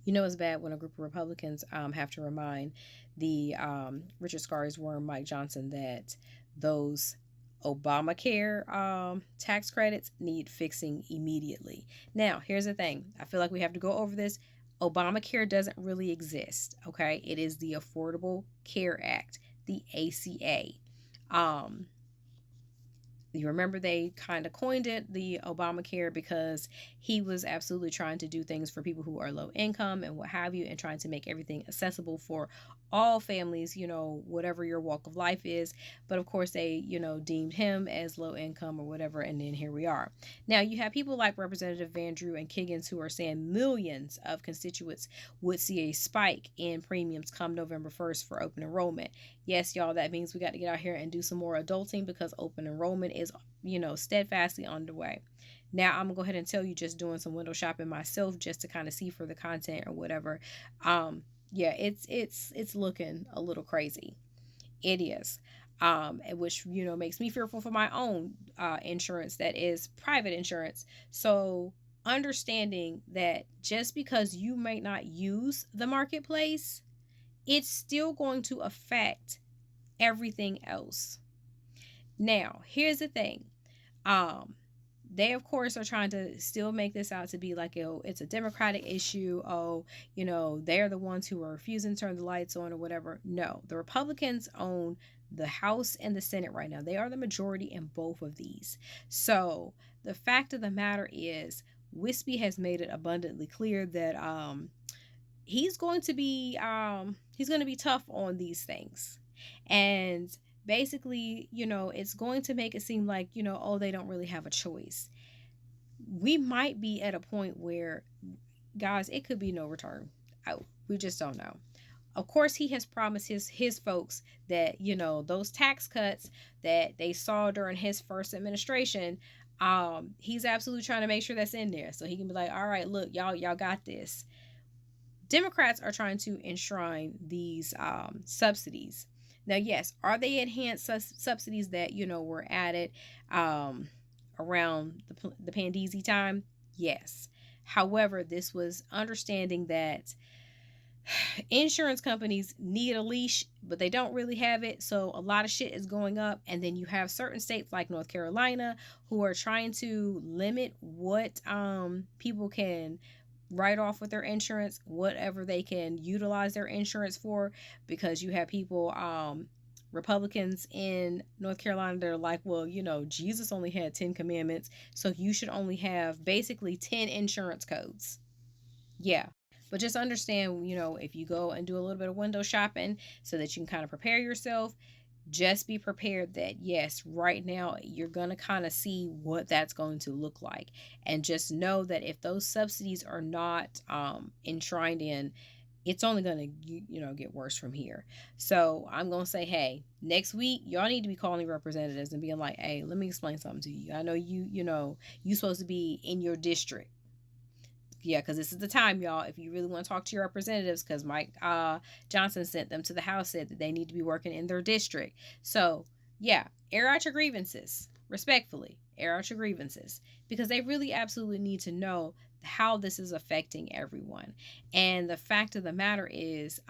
You know it's bad when a group of Republicans have to remind the Richard Scarry's worm Mike Johnson that those Obamacare tax credits need fixing immediately. Now, here's the thing. I feel like we have to go over this. Obamacare doesn't really exist, okay? It is the Affordable Care Act, the ACA. Um, you remember they kind of coined it the Obamacare because he was absolutely trying to do things for people who are low income and what have you, and trying to make everything accessible for all families, whatever your walk of life is. But of course, they, deemed him as low income or whatever. And then here we are. Now, you have people like Representative Van Drew and Kiggins who are saying millions of constituents would see a spike in premiums come November 1st for open enrollment. Yes, y'all, that means we got to get out here and do some more adulting because open enrollment is, steadfastly underway. Now, I'm gonna go ahead and tell you, just doing some window shopping myself just to kind of see for the content or whatever. Yeah, it's looking a little crazy. It is. Which, makes me fearful for my own insurance that is private insurance. So understanding that just because you might not use the marketplace, it's still going to affect everything else. Now, here's the thing. They of course are trying to still make this out to be like, it's a Democratic issue. They're the ones who are refusing to turn the lights on or whatever. No, the Republicans own the House and the Senate right now. They are the majority in both of these. So the fact of the matter is, Wispy has made it abundantly clear that he's going to be tough on these things. And basically, it's going to make it seem like, oh, they don't really have a choice. We might be at a point where, guys, it could be no return. We just don't know. Of course, he has promised his folks that, those tax cuts that they saw during his first administration, he's absolutely trying to make sure that's in there so he can be like, all right, look, y'all got this. Democrats are trying to enshrine these subsidies. Now, yes, are they enhanced subsidies that, were added around the Pandeezy time? Yes. However, this was understanding that insurance companies need a leash, but they don't really have it. So a lot of shit is going up. And then you have certain states like North Carolina who are trying to limit what people can write off with their insurance, whatever they can utilize their insurance for, because you have people, Republicans in North Carolina, they're like, well, Jesus only had 10 commandments, so you should only have basically 10 insurance codes. Yeah. But just understand, if you go and do a little bit of window shopping so that you can kind of prepare yourself, just be prepared that yes, right now you're going to kind of see what that's going to look like. And just know that if those subsidies are not enshrined in, it's only going to get worse from here. So I'm going to say, hey, next week y'all need to be calling representatives and being like, hey, let me explain something to you. I know you supposed to be in your district. Yeah, because this is the time, y'all, if you really want to talk to your representatives, because Mike Johnson sent them to the House, said that they need to be working in their district. So, yeah, air out your grievances. Respectfully, air out your grievances. Because they really absolutely need to know how this is affecting everyone. And the fact of the matter is,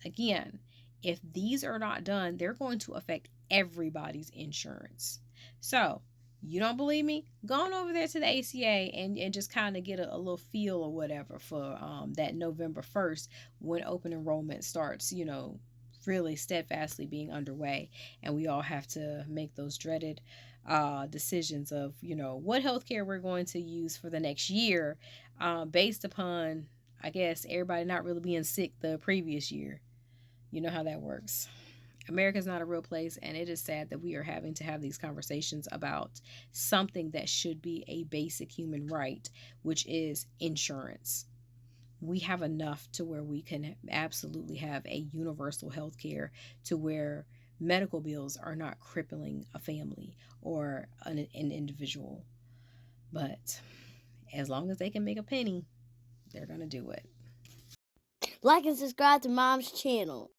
again, if these are not done, they're going to affect everybody's insurance. So, you don't believe me? Go on over there to the ACA and just kind of get a little feel or whatever for that November 1st when open enrollment starts, really steadfastly being underway. And we all have to make those dreaded decisions of, what healthcare we're going to use for the next year based upon, I guess, everybody not really being sick the previous year. You know how that works. America's not a real place, and it is sad that we are having to have these conversations about something that should be a basic human right, which is insurance. We have enough to where we can absolutely have a universal health care to where medical bills are not crippling a family or an individual. But as long as they can make a penny, they're going to do it. Like and subscribe to Mom's channel.